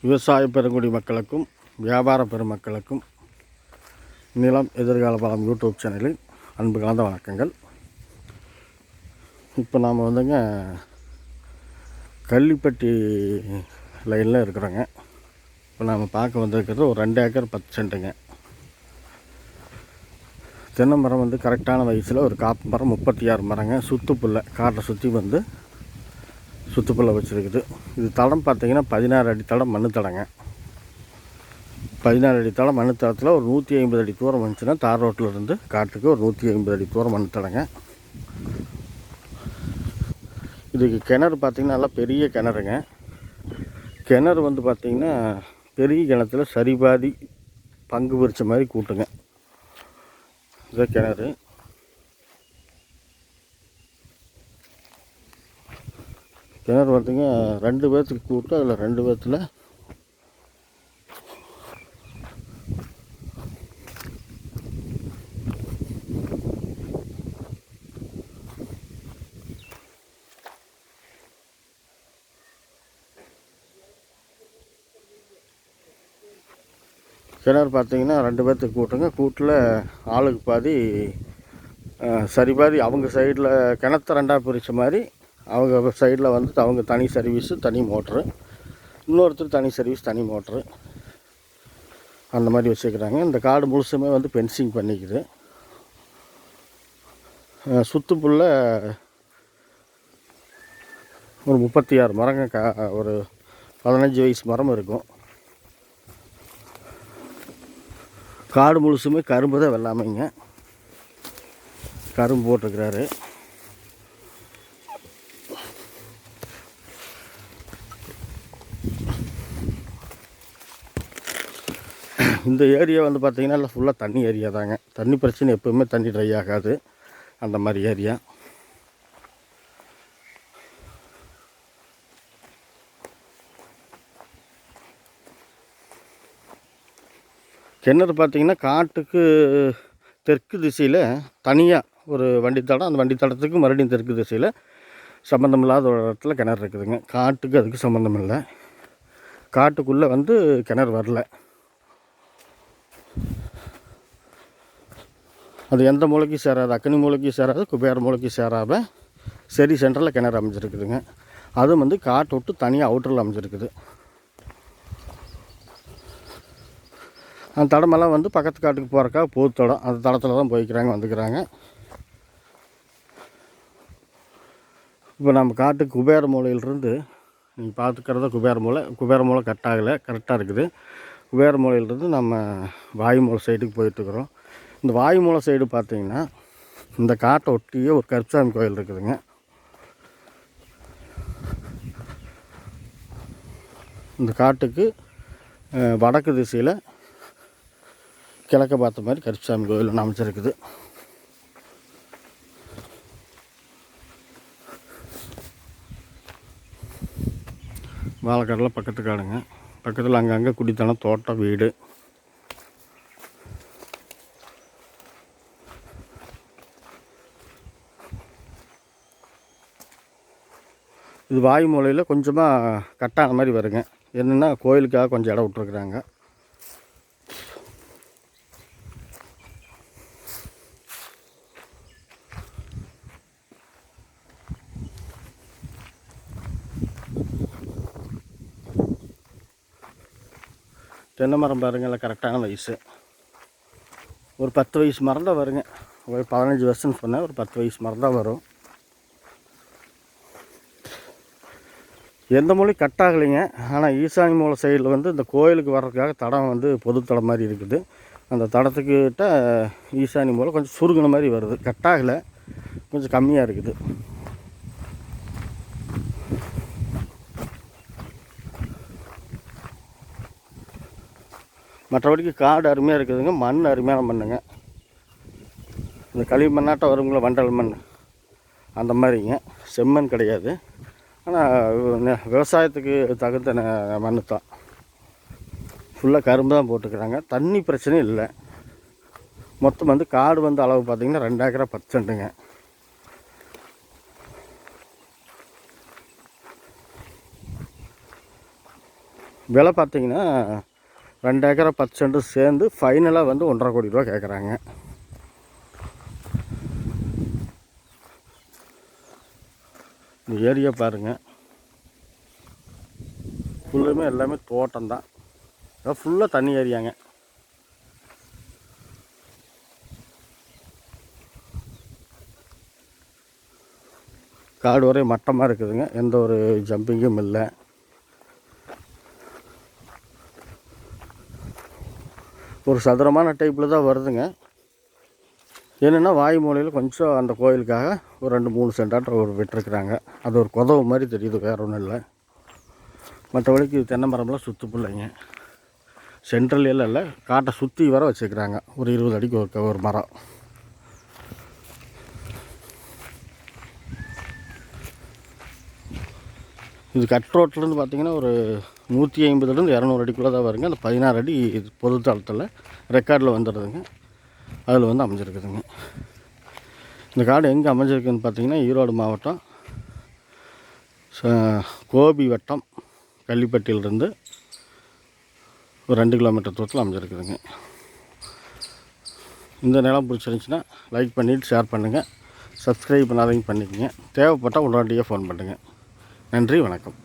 விவசாய பெருங்குடி மக்களுக்கும் வியாபார பெருமக்களுக்கும் நிலம் எதிர்கால பலம் யூடியூப் சேனலில் அன்பு கலந்த வணக்கங்கள். இப்போ நாம் வந்துங்க கள்ளிப்பட்டி லைனில் இருக்கிறோங்க. இப்போ நாம் பார்க்க வந்திருக்கிறது ஒரு 2 ஏக்கர் 10 சென்ட்டுங்க. தென்னை மரம் வந்து கரெக்டான வயசில் ஒரு காப்பு மரம் 36 மரங்க. சுற்றுப்புல்லை காட்டை சுற்றி வந்து சுற்றுப்புல்லை வச்சுருக்குது. இது தடம் பார்த்திங்கன்னா 16 அடி தடம் மண்ணு தடங்க. 16 அடி தடம் மண்ணு தடத்தில் ஒரு 150 அடி தூரம் வந்துச்சுன்னா தார் ரோட்டில் இருந்து காட்டுக்கு ஒரு 150 அடி தூரம் மண்ணு தடங்க. இதுக்கு கிணறு பார்த்திங்கன்னா நல்லா பெரிய கிணறுங்க. கிணறு வந்து பார்த்திங்கன்னா பெரிய கிணத்துல சரிபாதி பங்கு பிரித்த மாதிரி கூட்டுங்க. இது கிணறு. கிணறு பார்த்திங்க 2 பேர்த்துக்கு கூட்டு. அதில் 2 பேர்த்தில் கிணறு பார்த்திங்கன்னா 2 பேர்த்துக்கு கூட்டுங்க. கூட்டில் ஆளுக்கு பாதி சரிபாதி அவங்க சைடில் கிணத்த 2ஆக பிரித்த மாதிரி அவங்க சைடில் வந்து அவங்க தனி சர்வீஸு தனி மோட்ரு, இன்னொருத்தர் தனி சர்வீஸ் தனி மோட்ரு, அந்த மாதிரி வச்சுக்கிறாங்க. இந்த காடு முழுசுமே வந்து ஃபென்சிங் பண்ணிக்குது. சுற்றுப்புள்ள ஒரு 36 மரங்க. ஒரு 15 வயசு மரம் இருக்கும். காடு முழுசுமே கரும்பு தான் வெள்ளாமைங்க. கரும்பு போட்டிருக்கிறாரு. இந்த ஏரியா வந்து பார்த்திங்கன்னா இல்லை ஃபுல்லாக தண்ணி ஏரியா தாங்க. தண்ணி பிரச்சனை எப்போவுமே தண்ணி ட்ரை ஆகாது, அந்த மாதிரி ஏரியா. கிணறு பார்த்திங்கன்னா காட்டுக்கு தெற்கு திசையில் தனியாக ஒரு வண்டி தடம், அந்த வண்டி தடத்துக்கு மறுபடியும் தெற்கு திசையில் சம்மந்தம் இல்லாத ஒரு இடத்துல கிணறு இருக்குதுங்க. காட்டுக்கு அதுக்கு சம்மந்தம் இல்லை. காட்டுக்குள்ளே வந்து கிணறு வரல. அது எந்த மூளைக்கும் சேராது, அக்கனி மூளைக்கும் சேராது, குபேர மூளைக்கும் சேராத சரி சென்டரில் கிணறு அமைஞ்சிருக்குதுங்க. அதுவும் வந்து காட்டை விட்டு தனியாக அவுட்டரில் அமைஞ்சிருக்குது. அந்த தடமெல்லாம் வந்து பக்கத்து காட்டுக்கு போகிறக்கா பொது தடம், அந்த தடத்தில் தான் போய்க்கிறாங்க வந்துக்கிறாங்க. இப்போ நம்ம காட்டுக்கு குபேர மூலையிலிருந்து நீங்கள் பார்த்துக்கிறத குபேர மூலை கட் ஆகலை, கரெக்டாக இருக்குது. குபேர மூலையிலிருந்து நம்ம வாயு மூலை சைடுக்கு போயிட்டுருக்குறோம். இந்த வாயு மூலை சைடு பார்த்திங்கன்னா இந்த காட்டை ஒட்டியே ஒரு கருப்பசாமி கோயில் இருக்குதுங்க. இந்த காட்டுக்கு வடக்கு திசையில் கிழக்க பார்த்த மாதிரி கருப்பசாமி கோயில் ஒன்று அமைச்சிருக்குது. வாழைக்காடில் பக்கத்து காடுங்க. பக்கத்தில் அங்கங்கே குடித்தனம், தோட்டம், வீடு. இது வாயு மூலையில் கொஞ்சமாக கட்டான மாதிரி வருங்க. என்னென்னா கோயிலுக்காக கொஞ்சம் இடம் விட்டுருக்குறாங்க. தென்னை மரம் பாருங்கள், கரெக்டான வயசு ஒரு 10 வயசு மரம் தான் வருங்க. ஒரு 15 வருஷம்னு சொன்னேன், ஒரு 10 வயசு மரம் தான் வரும். எந்த மூலையும் கட் ஆகலைங்க. ஆனால் ஈசானி மூலை சைடில் வந்து இந்த கோயிலுக்கு வர்றதுக்காக தடம் வந்து பொது தடம் மாதிரி இருக்குது. அந்த தடத்துக்கிட்ட ஈசானி மூலை கொஞ்சம் சுருங்கின மாதிரி வருது. கட் ஆகலை, கொஞ்சம் கம்மியாக இருக்குது. மற்றபடிக்கு காடு அருமையாக இருக்குதுங்க. மண் அருமையான மண்ணுங்க. இந்த களிமண்ணாட்டம் வருங்களா, வண்டல் மண் அந்த மாதிரிங்க. செம்மண் கிடையாது. ஆனால் விவசாயத்துக்கு தகுந்த மண் தான். ஃபுல்லாக கரும்பு தான் போட்டுக்கிறாங்க. தண்ணி பிரச்சனை இல்லை. மொத்தம் வந்து காடு வந்து அளவு பார்த்திங்கன்னா 2 ஏக்கரா 10 சென்ட்டுங்க. விலை பார்த்தீங்கன்னா 2 ஏக்கரை 10 சென்ட் சேர்ந்து ஃபைனலாக வந்து 1,50 கோடி ரூபா கேட்குறாங்க. இந்த ஏரியா பாருங்கள், ஃபுல்லுமே எல்லாமே தோட்டம்தான். ஃபுல்லாக தண்ணி ஏரியாங்க. காடு ஒரே மட்டமாக இருக்குதுங்க, எந்த ஒரு ஜம்பிங்கும் இல்லை. ஒரு சதுரமான டைப்பில் தான் வருதுங்க. என்னென்னா வாய் மூலையில் கொஞ்சம் அந்த கோயிலுக்காக ஒரு 2-3 சென்டாட்டம் ஒரு விட்டுருக்குறாங்க. அது ஒரு கொதவு மாதிரி தெரியுது, வேறு ஒன்றும் இல்லை. மற்றபடிக்கு தென்னை மரம்லாம் சுற்று பிள்ளைங்க. சென்ட்ரல் எல்லாம் இல்லை, காட்டை சுற்றி வர வச்சுருக்குறாங்க. ஒரு 20 அடிக்கு ஒரு மரம். இது கட் ரோட்லேருந்து பார்த்திங்கன்னா ஒரு 150லேருந்து 200 அடிக்குள்ளே தான் வருங்க. அந்த 16 அடி பொது தளத்தில் ரெக்கார்டில் வந்துடுதுங்க. அதில் வந்து அமைஞ்சிருக்குதுங்க. இந்த காடு எங்கே அமைஞ்சிருக்குதுன்னு பார்த்திங்கன்னா ஈரோடு மாவட்டம் கோபி வட்டம் கள்ளிப்பட்டியிலிருந்து ஒரு 2 கிலோமீட்டர் தூரத்தில் அமைஞ்சிருக்குதுங்க. இந்த நிலம் பிடிச்சிருந்துச்சின்னா லைக் பண்ணிவிட்டு ஷேர் பண்ணுங்கள். சப்ஸ்கிரைப் பண்ணாதவங்க பண்ணிக்கங்க. தேவைப்பட்டால் உடனடியாக ஃபோன் பண்ணுங்கள். நன்றி, வணக்கம்.